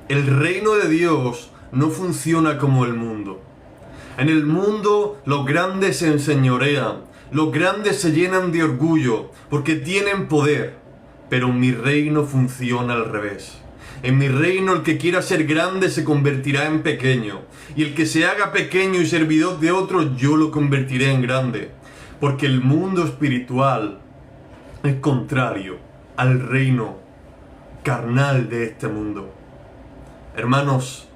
El reino de Dios no funciona como el mundo. En el mundo los grandes se enseñorean, los grandes se llenan de orgullo porque tienen poder, pero en mi reino funciona al revés. En mi reino el que quiera ser grande se convertirá en pequeño, y el que se haga pequeño y servidor de otros yo lo convertiré en grande, porque el mundo espiritual es contrario al reino carnal de este mundo. Hermanos,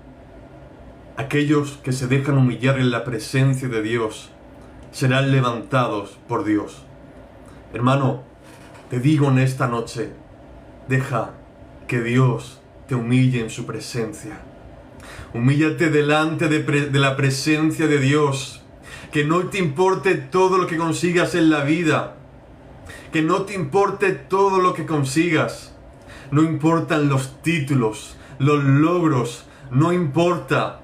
aquellos que se dejan humillar en la presencia de Dios serán levantados por Dios. Hermano, te digo en esta noche, deja que Dios te humille en su presencia. Humíllate delante de la presencia de Dios. Que no te importe todo lo que consigas en la vida. Que no te importe todo lo que consigas. No importan los títulos, los logros, no importa.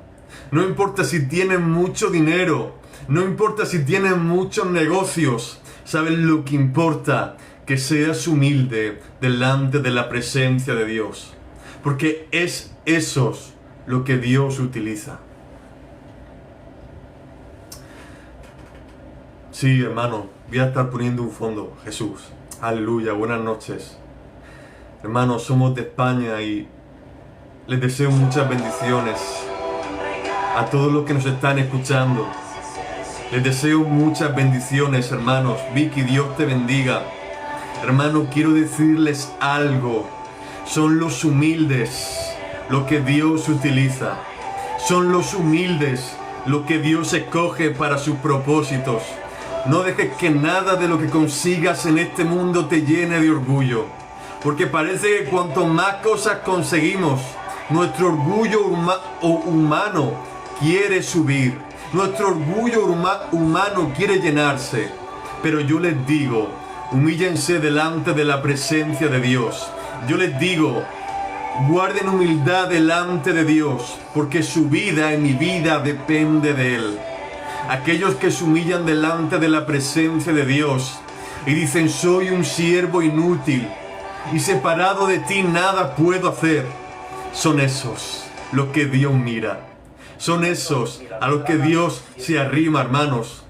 No importa si tienes mucho dinero, no importa si tienes muchos negocios. ¿Sabes lo que importa? Que seas humilde delante de la presencia de Dios. Porque es eso lo que Dios utiliza. Sí, hermano, voy a estar poniendo un fondo. Jesús, aleluya, buenas noches. Hermanos, somos de España y les deseo muchas bendiciones a todos los que nos están escuchando. Les deseo muchas bendiciones, hermanos. Vicky, Dios te bendiga. Hermano, quiero decirles algo. Son los humildes lo que Dios utiliza. Son los humildes lo que Dios escoge para sus propósitos. No dejes que nada de lo que consigas en este mundo te llene de orgullo. Porque parece que cuanto más cosas conseguimos, nuestro orgullo humano quiere subir. Nuestro orgullo humano quiere llenarse. Pero yo les digo, humíllense delante de la presencia de Dios. Yo les digo, guarden humildad delante de Dios, porque su vida y mi vida depende de Él. Aquellos que se humillan delante de la presencia de Dios y dicen, soy un siervo inútil y separado de ti nada puedo hacer, son esos los que Dios mira. Son esos a los que Dios se arrima, hermanos.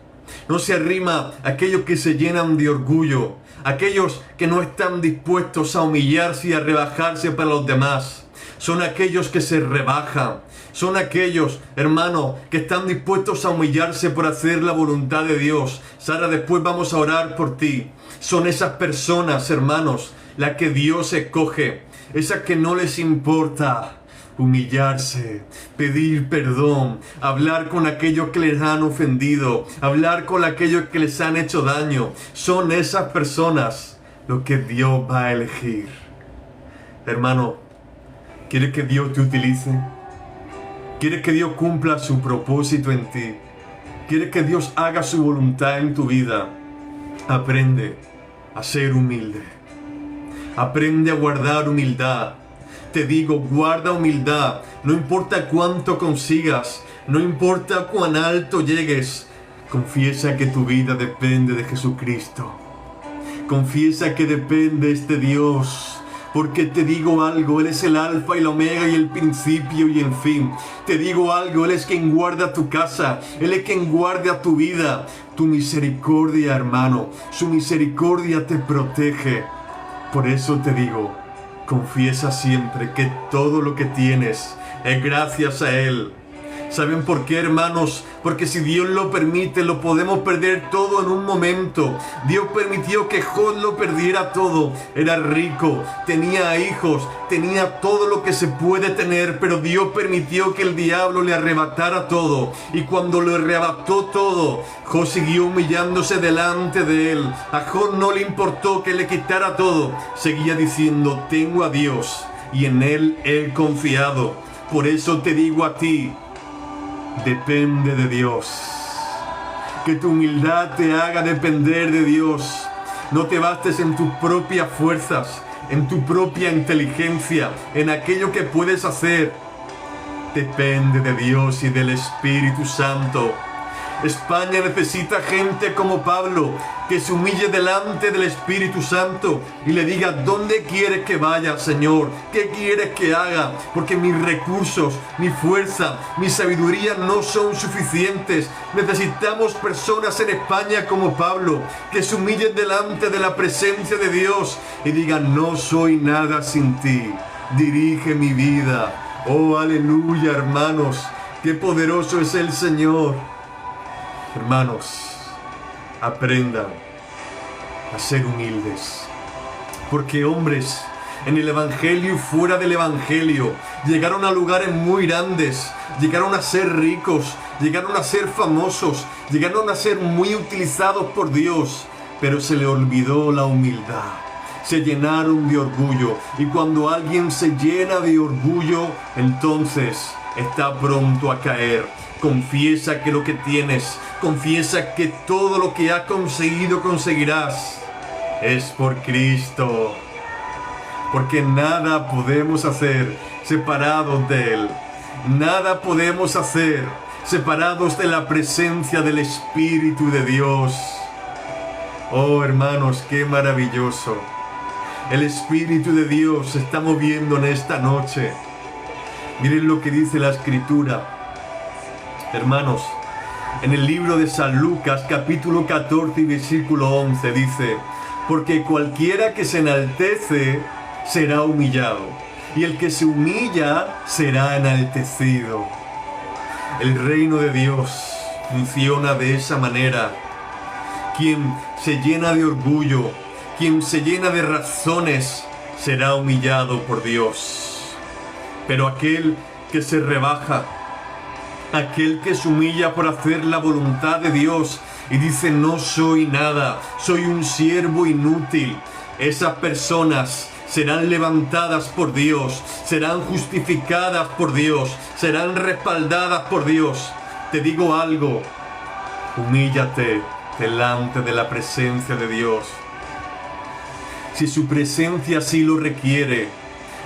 No se arrima a aquellos que se llenan de orgullo, aquellos que no están dispuestos a humillarse y a rebajarse para los demás. Son aquellos que se rebajan. Son aquellos, hermanos, que están dispuestos a humillarse por hacer la voluntad de Dios. Sara, después vamos a orar por ti. Son esas personas, hermanos, las que Dios escoge. Esas que no les importa humillarse, pedir perdón, hablar con aquellos que les han ofendido, hablar con aquellos que les han hecho daño. Son esas personas lo que Dios va a elegir. Hermano, ¿quieres que Dios te utilice? ¿Quieres que Dios cumpla su propósito en ti? ¿Quieres que Dios haga su voluntad en tu vida? Aprende a ser humilde. Aprende a guardar humildad. Te digo, guarda humildad. No importa cuánto consigas, no importa cuán alto llegues. Confiesa que tu vida depende de Jesucristo. Confiesa que depende de este Dios. Porque te digo algo, Él es el alfa y la omega y el principio y el fin. Te digo algo, Él es quien guarda tu casa, Él es quien guarda tu vida. Tu misericordia, hermano, su misericordia te protege. Por eso te digo, confiesa siempre que todo lo que tienes es gracias a Él. ¿Saben por qué, hermanos? Porque si Dios lo permite, lo podemos perder todo en un momento. Dios permitió que Job lo perdiera todo. Era rico, tenía hijos, tenía todo lo que se puede tener, pero Dios permitió que el diablo le arrebatara todo. Y cuando le arrebató todo, Job siguió humillándose delante de él. A Job no le importó que le quitara todo. Seguía diciendo, tengo a Dios y en Él he confiado. Por eso te digo a ti, depende de Dios. Que tu humildad te haga depender de Dios. No te bastes en tus propias fuerzas, en tu propia inteligencia, en aquello que puedes hacer. Depende de Dios y del Espíritu Santo. España necesita gente como Pablo, que se humille delante del Espíritu Santo y le diga: ¿dónde quieres que vaya, Señor? ¿Qué quieres que haga? Porque mis recursos, mi fuerza, mi sabiduría no son suficientes. Necesitamos personas en España como Pablo, que se humillen delante de la presencia de Dios y digan: no soy nada sin ti, dirige mi vida. Oh, aleluya, hermanos, qué poderoso es el Señor. Hermanos, aprendan a ser humildes, porque hombres en el Evangelio y fuera del Evangelio llegaron a lugares muy grandes, llegaron a ser ricos, llegaron a ser famosos, llegaron a ser muy utilizados por Dios, pero se le olvidó la humildad. Se llenaron de orgullo, y cuando alguien se llena de orgullo, entonces está pronto a caer. Confiesa que lo que tienes, confiesa que todo lo que has conseguido conseguirás es por Cristo, porque nada podemos hacer separados de Él, nada podemos hacer separados de la presencia del Espíritu de Dios. Oh, hermanos, qué maravilloso. El Espíritu de Dios se está moviendo en esta noche. Miren lo que dice la Escritura. Hermanos, en el libro de San Lucas, capítulo 14 y versículo 11, dice: porque cualquiera que se enaltece será humillado, y el que se humilla será enaltecido. El reino de Dios funciona de esa manera. Quien se llena de orgullo, quien se llena de razones, será humillado por Dios. Pero aquel que se rebaja, aquel que se humilla por hacer la voluntad de Dios y dice: no soy nada, soy un siervo inútil, esas personas serán levantadas por Dios, serán justificadas por Dios, serán respaldadas por Dios. Te digo algo: humíllate delante de la presencia de Dios. Si su presencia así lo requiere,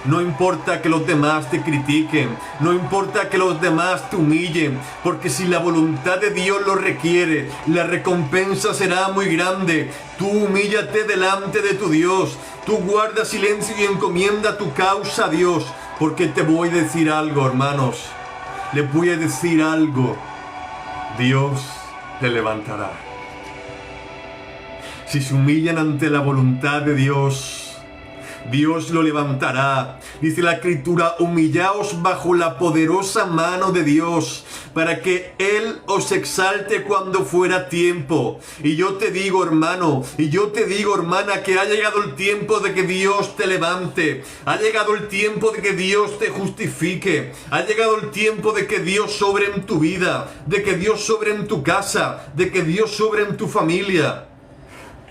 no importa que los demás te critiquen, no importa que los demás te humillen, porque si la voluntad de Dios lo requiere, la recompensa será muy grande. Tú humíllate delante de tu Dios, tú guarda silencio y encomienda tu causa a Dios, porque te voy a decir algo, hermanos, les voy a decir algo: Dios le levantará. Si se humillan ante la voluntad de Dios, Dios lo levantará. Dice la Escritura: humillaos bajo la poderosa mano de Dios, para que Él os exalte cuando fuera tiempo. Y yo te digo, hermano, y yo te digo, hermana, que ha llegado el tiempo de que Dios te levante. Ha llegado el tiempo de que Dios te justifique. Ha llegado el tiempo de que Dios sobre en tu vida, de que Dios sobre en tu casa, de que Dios sobre en tu familia.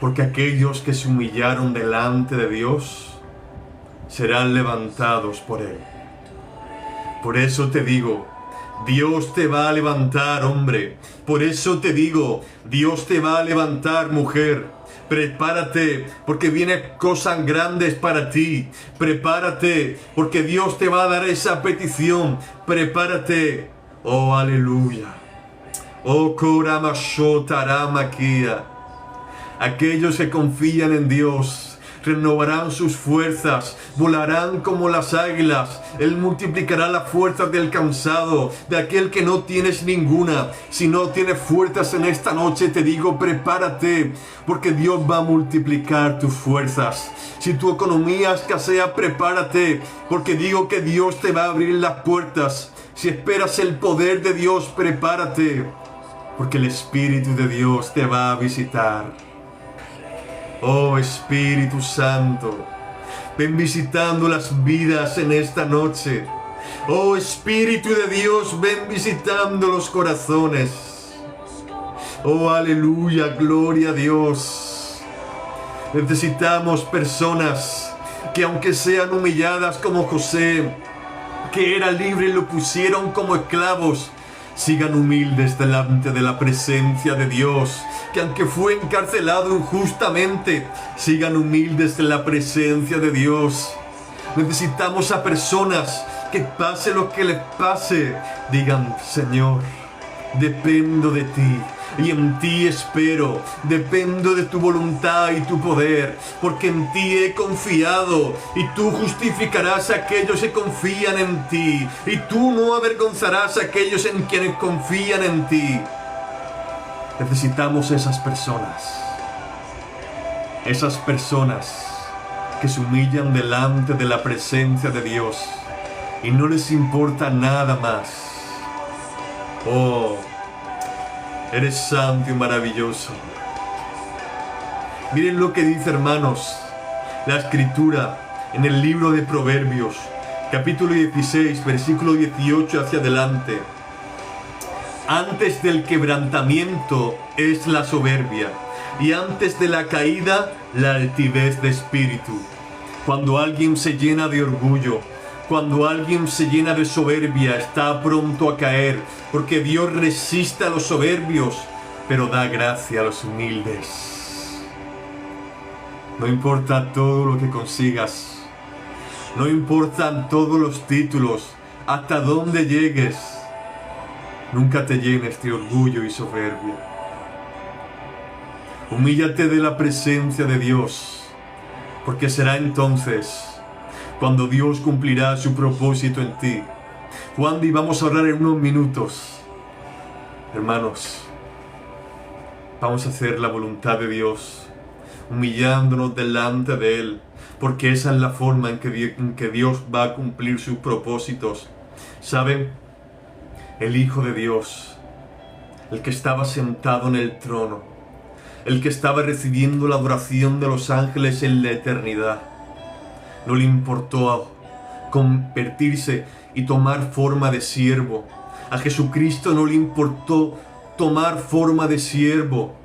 Porque aquellos que se humillaron delante de Dios serán levantados por Él. Por eso te digo, Dios te va a levantar, hombre. Por eso te digo, Dios te va a levantar, mujer. Prepárate, porque vienen cosas grandes para ti. Prepárate, porque Dios te va a dar esa petición. Prepárate. Oh, aleluya. Oh, Koramashotaramakia. Aquellos que confían en Dios renovarán sus fuerzas, volarán como las águilas. Él multiplicará las fuerzas del cansado, de aquel que no tienes ninguna. Si no tienes fuerzas en esta noche, te digo, prepárate, porque Dios va a multiplicar tus fuerzas. Si tu economía escasea, prepárate, porque digo que Dios te va a abrir las puertas. Si esperas el poder de Dios, prepárate, porque el Espíritu de Dios te va a visitar. Oh, Espíritu Santo, ven visitando las vidas en esta noche. Oh, Espíritu de Dios, ven visitando los corazones. Oh, aleluya, gloria a Dios. Necesitamos personas que, aunque sean humilladas como José, que era libre y lo pusieron como esclavos, sigan humildes delante de la presencia de Dios. Que aunque fue encarcelado injustamente, sigan humildes en la presencia de Dios. Necesitamos a personas que pase lo que les pase, digan: Señor, dependo de ti. Y en ti espero, dependo de tu voluntad y tu poder, porque en ti he confiado, y tú justificarás a aquellos que confían en ti, y tú no avergonzarás a aquellos en quienes confían en ti. Necesitamos esas personas que se humillan delante de la presencia de Dios y no les importa nada más. Oh, eres santo y maravilloso. Miren lo que dice, hermanos, la Escritura en el libro de Proverbios, capítulo 16, versículo 18 hacia adelante. Antes del quebrantamiento es la soberbia, y antes de la caída la altivez de espíritu. Cuando alguien se llena de orgullo, cuando alguien se llena de soberbia, está pronto a caer, porque Dios resiste a los soberbios, pero da gracia a los humildes. No importa todo lo que consigas, no importan todos los títulos, hasta dónde llegues, nunca te llenes de orgullo y soberbia. Humíllate de la presencia de Dios, porque será entonces cuando Dios cumplirá su propósito en ti. Cuando vamos a orar en unos minutos. Hermanos, vamos a hacer la voluntad de Dios, humillándonos delante de Él, porque esa es la forma en que Dios va a cumplir sus propósitos. ¿Saben? El Hijo de Dios, el que estaba sentado en el trono, el que estaba recibiendo la adoración de los ángeles en la eternidad, no le importó convertirse y tomar forma de siervo. A Jesucristo no le importó tomar forma de siervo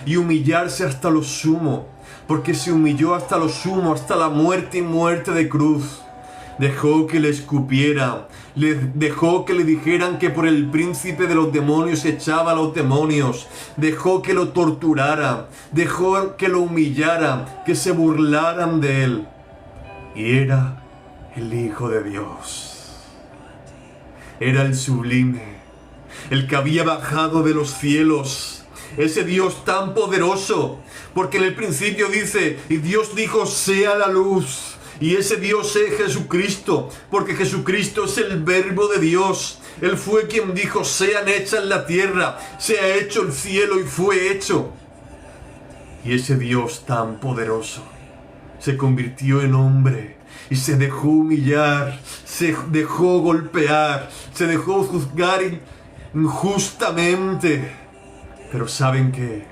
y humillarse hasta lo sumo, porque se humilló hasta lo sumo, hasta la muerte y muerte de cruz. Dejó que le escupieran, dejó que le dijeran que por el príncipe de los demonios echaba a los demonios, dejó que lo torturaran, dejó que lo humillaran, que se burlaran de él. Y era el Hijo de Dios. Era el sublime, el que había bajado de los cielos, ese Dios tan poderoso, porque en el principio dice, y Dios dijo, sea la luz. Y ese Dios es Jesucristo, porque Jesucristo es el Verbo de Dios. Él fue quien dijo, sean hechas la tierra, sea hecho el cielo, y fue hecho. Y ese Dios tan poderoso se convirtió en hombre y se dejó humillar, se dejó golpear, se dejó juzgar injustamente. Pero ¿saben qué?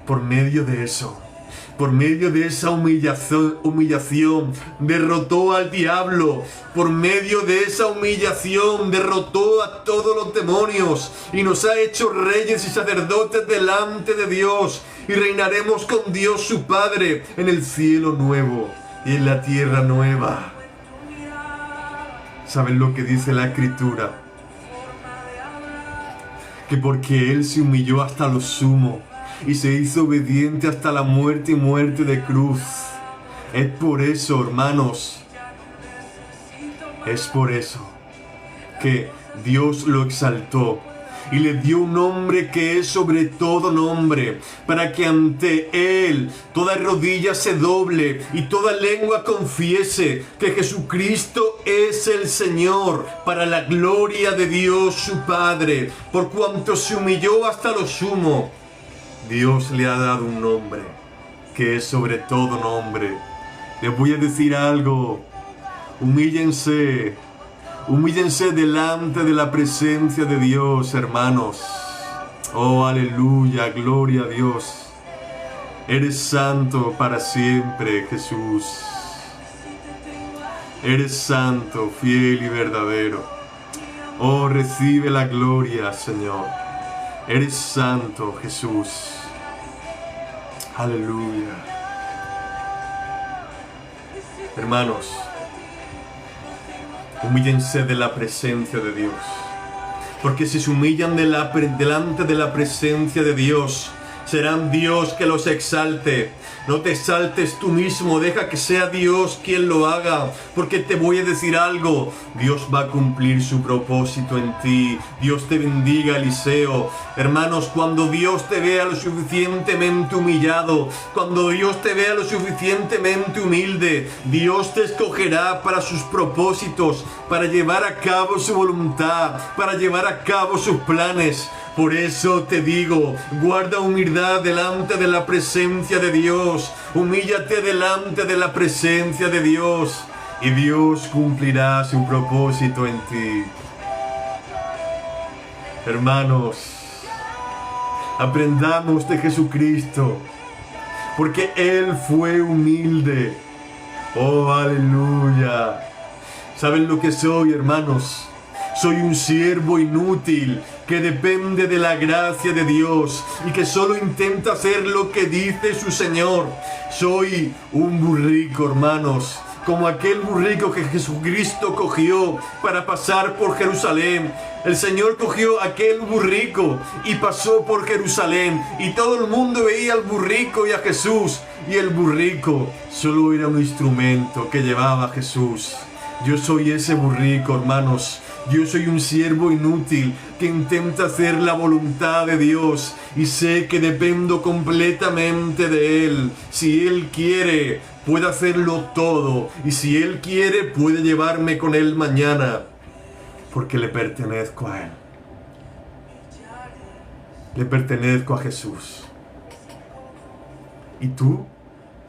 Por medio de eso, por medio de esa humillación, derrotó al diablo. Por medio de esa humillación, derrotó a todos los demonios y nos ha hecho reyes y sacerdotes delante de Dios. Y reinaremos con Dios su Padre en el cielo nuevo y en la tierra nueva. ¿Saben lo que dice la Escritura? Que porque Él se humilló hasta lo sumo y se hizo obediente hasta la muerte y muerte de cruz. Es por eso, hermanos, es por eso que Dios lo exaltó y le dio un nombre que es sobre todo nombre, para que ante Él toda rodilla se doble y toda lengua confiese que Jesucristo es el Señor, para la gloria de Dios su Padre. Por cuanto se humilló hasta lo sumo, Dios le ha dado un nombre que es sobre todo nombre. Les voy a decir algo: humíllense delante de la presencia de Dios, hermanos. Oh, aleluya, gloria a Dios. Eres santo para siempre, Jesús. Eres santo, fiel y verdadero. Oh, recibe la gloria, Señor. Eres santo, Jesús. Aleluya. Hermanos, humíllense de la presencia de Dios, porque si se humillan delante de la presencia de Dios, serán Dios que los exalte, No te exaltes tú mismo, deja que sea Dios quien lo haga, porque te voy a decir algo, Dios va a cumplir su propósito en ti. Dios te bendiga, Eliseo. Hermanos, cuando Dios te vea lo suficientemente humillado, cuando Dios te vea lo suficientemente humilde, Dios te escogerá para sus propósitos, para llevar a cabo su voluntad, para llevar a cabo sus planes. Por eso te digo, guarda humildad delante de la presencia de Dios. Humíllate delante de la presencia de Dios y Dios cumplirá su propósito en ti. Hermanos, aprendamos de Jesucristo, porque Él fue humilde. Oh, aleluya. ¿Saben lo que soy, hermanos? Soy un siervo inútil que depende de la gracia de Dios y que solo intenta hacer lo que dice su Señor. Soy un burrico, hermanos, como aquel burrico que Jesucristo cogió para pasar por Jerusalén. El Señor cogió aquel burrico y pasó por Jerusalén, y todo el mundo veía al burrico y a Jesús, y el burrico solo era un instrumento que llevaba a Jesús. Yo soy ese burrico, hermanos. Yo soy un siervo inútil que intenta hacer la voluntad de Dios y sé que dependo completamente de Él. Si Él quiere, puede hacerlo todo, y si Él quiere, puede llevarme con Él mañana, porque le pertenezco a Él. Le pertenezco a Jesús. ¿Y tú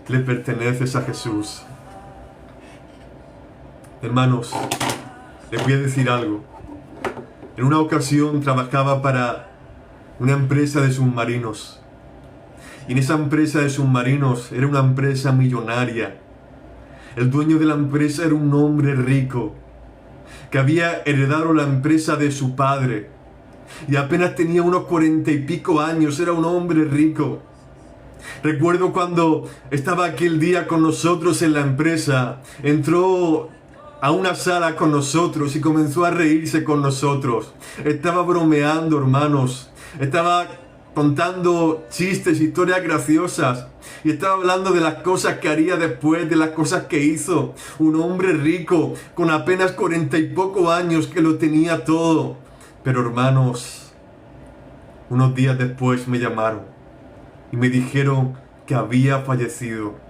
le perteneces a Jesús? Hermanos, les voy a decir algo. En una ocasión trabajaba para una empresa de submarinos. Y en esa empresa de submarinos era una empresa millonaria. El dueño de la empresa era un hombre rico que había heredado la empresa de su padre. Y apenas tenía unos 40 y pico años, era un hombre rico. Recuerdo cuando estaba aquel día con nosotros en la empresa, entró a una sala con nosotros y comenzó a reírse con nosotros. Estaba bromeando, hermanos. Estaba contando chistes, historias graciosas. Y estaba hablando de las cosas que haría después, de las cosas que hizo. Un hombre rico, con apenas 40 y poco años, que lo tenía todo. Pero, hermanos, unos días después me llamaron y me dijeron que había fallecido.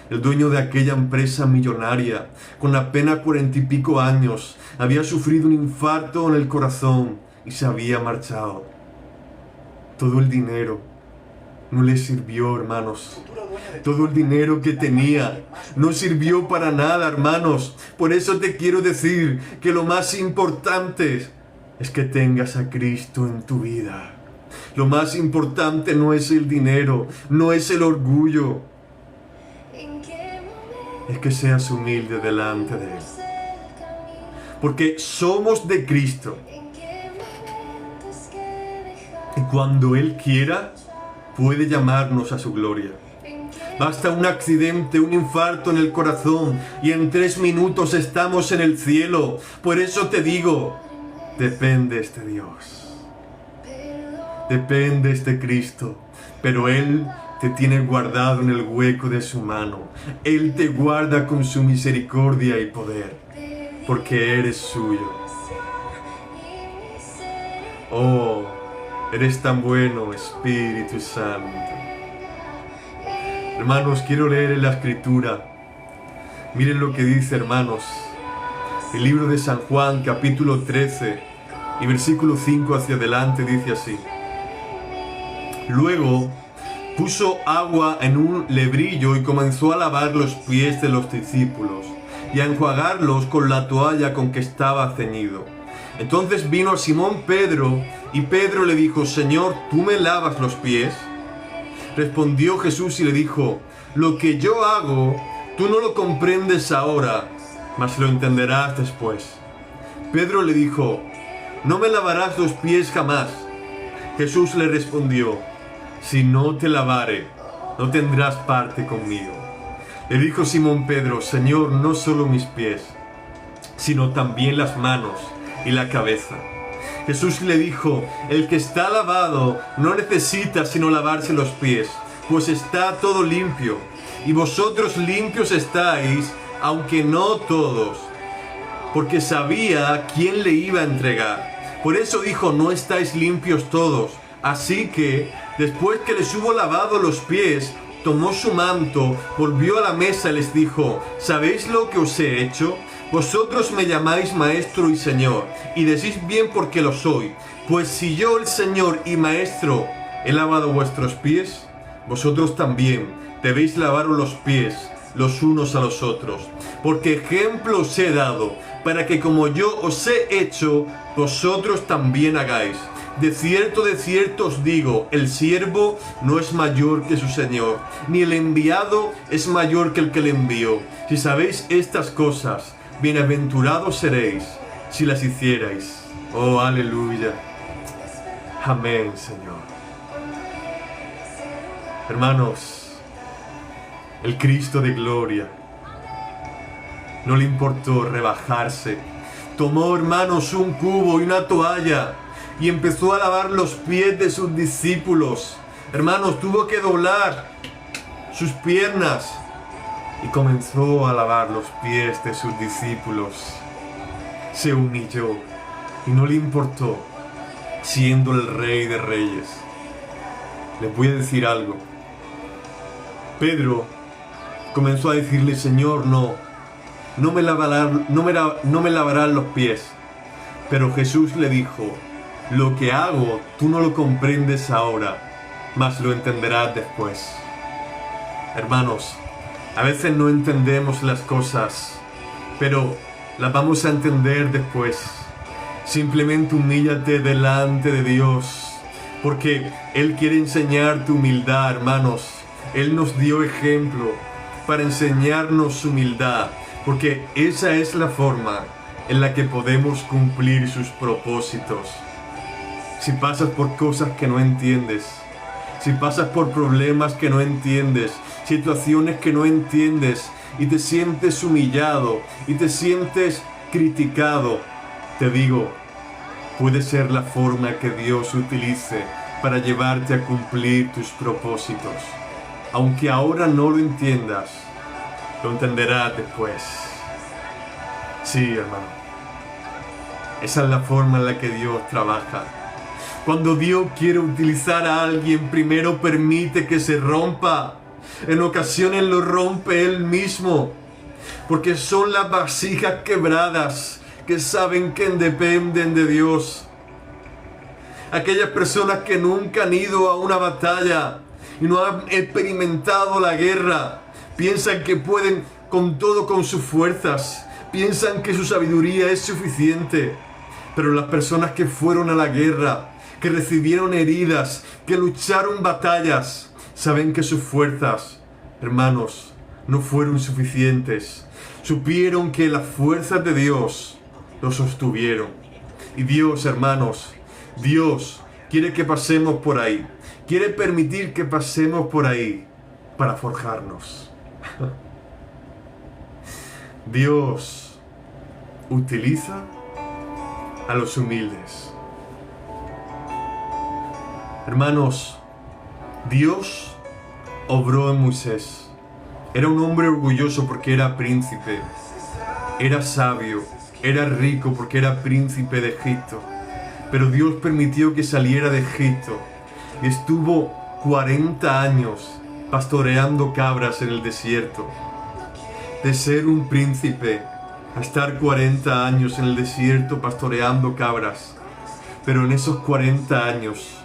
El dueño de aquella empresa millonaria, con apenas 40 y pico años, había sufrido un infarto en el corazón y se había marchado. Todo el dinero no le sirvió, hermanos. Todo el dinero que tenía no sirvió para nada, hermanos. Por eso te quiero decir que lo más importante es que tengas a Cristo en tu vida. Lo más importante no es el dinero, no es el orgullo. Es que seas humilde delante de Él. Porque somos de Cristo. Y cuando Él quiera, puede llamarnos a su gloria. Basta un accidente, un infarto en el corazón, y en 3 minutos estamos en el cielo. Por eso te digo, dependes de Dios. Dependes de Cristo. Pero Él te tiene guardado en el hueco de su mano. Él te guarda con su misericordia y poder, porque eres suyo. Oh, eres tan bueno, Espíritu Santo. Hermanos, quiero leer en la Escritura. Miren lo que dice, hermanos. El libro de San Juan, capítulo 13, y versículo 5 hacia adelante, dice así. Luego puso agua en un lebrillo y comenzó a lavar los pies de los discípulos y a enjuagarlos con la toalla con que estaba ceñido. Entonces vino a Simón Pedro y Pedro le dijo: Señor, ¿tú me lavas los pies? Respondió Jesús y le dijo: lo que yo hago, tú no lo comprendes ahora, mas lo entenderás después. Pedro le dijo: no me lavarás los pies jamás. Jesús le respondió: si no te lavare, no tendrás parte conmigo. Le dijo Simón Pedro: Señor, no solo mis pies, sino también las manos y la cabeza. Jesús le dijo: el que está lavado no necesita sino lavarse los pies, pues está todo limpio. y vosotros limpios estáis, aunque no todos, porque sabía quién le iba a entregar. Por eso dijo, no estáis limpios todos. Así que, después que les hubo lavado los pies, tomó su manto, volvió a la mesa y les dijo, ¿sabéis lo que os he hecho? Vosotros me llamáis Maestro y Señor, y decís bien porque lo soy. Pues si yo, el Señor y Maestro, he lavado vuestros pies, vosotros también debéis lavaros los pies los unos a los otros. Porque ejemplo os he dado, para que como yo os he hecho, vosotros también hagáis. De cierto os digo, el siervo no es mayor que su Señor, ni el enviado es mayor que el que le envió. Si sabéis estas cosas, bienaventurados seréis si las hicierais. Oh, aleluya. Amén, Señor. Hermanos, el Cristo de gloria no le importó rebajarse. Tomó, hermanos, un cubo y una toalla y empezó a lavar los pies de sus discípulos. Hermanos, tuvo que doblar sus piernas y comenzó a lavar los pies de sus discípulos. Se humilló y no le importó, siendo el Rey de Reyes. Les voy a decir algo. Pedro comenzó a decirle, Señor, no me lavarán los pies. Pero Jesús le dijo, lo que hago tú no lo comprendes ahora, mas lo entenderás después. Hermanos, a veces no entendemos las cosas, pero las vamos a entender después. Simplemente humíllate delante de Dios, porque Él quiere enseñarte humildad, hermanos. Él nos dio ejemplo para enseñarnos humildad, porque esa es la forma en la que podemos cumplir sus propósitos. Si pasas por cosas que no entiendes, si pasas por problemas que no entiendes, situaciones que no entiendes, y te sientes humillado, y te sientes criticado, te digo, puede ser la forma que Dios utilice para llevarte a cumplir tus propósitos. Aunque ahora no lo entiendas, lo entenderás después. Sí, hermano. Esa es la forma en la que Dios trabaja. Cuando Dios quiere utilizar a alguien, primero permite que se rompa. En ocasiones lo rompe Él mismo, porque son las vasijas quebradas que saben que dependen de Dios. Aquellas personas que nunca han ido a una batalla y no han experimentado la guerra, piensan que pueden con todo con sus fuerzas, piensan que su sabiduría es suficiente. Pero las personas que fueron a la guerra, que recibieron heridas, que lucharon batallas, saben que sus fuerzas, hermanos, no fueron suficientes. Supieron que las fuerzas de Dios los sostuvieron. Y Dios, hermanos, Dios quiere que pasemos por ahí. Quiere permitir que pasemos por ahí para forjarnos. Dios utiliza a los humildes. Hermanos, Dios obró en Moisés. Era un hombre orgulloso porque era príncipe. Era sabio. Era rico porque era príncipe de Egipto. Pero Dios permitió que saliera de Egipto y estuvo 40 años pastoreando cabras en el desierto. De ser un príncipe a estar 40 años en el desierto pastoreando cabras. Pero en esos 40 años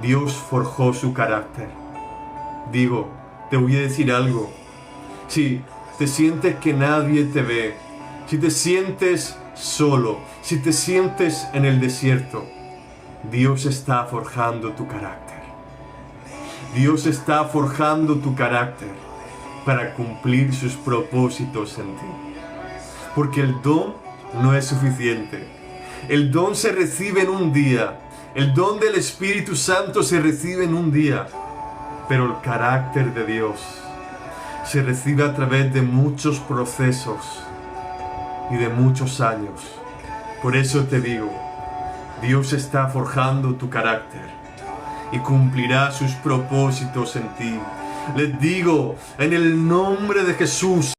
Dios forjó su carácter. Digo, te voy a decir algo. Si te sientes que nadie te ve, si te sientes solo, si te sientes en el desierto, Dios está forjando tu carácter. Dios está forjando tu carácter para cumplir sus propósitos en ti. Porque el don no es suficiente. El don se recibe en un día. El don del Espíritu Santo se recibe en un día. Pero el carácter de Dios se recibe a través de muchos procesos y de muchos años. Por eso te digo, Dios está forjando tu carácter y cumplirá sus propósitos en ti. les digo, en el nombre de Jesús,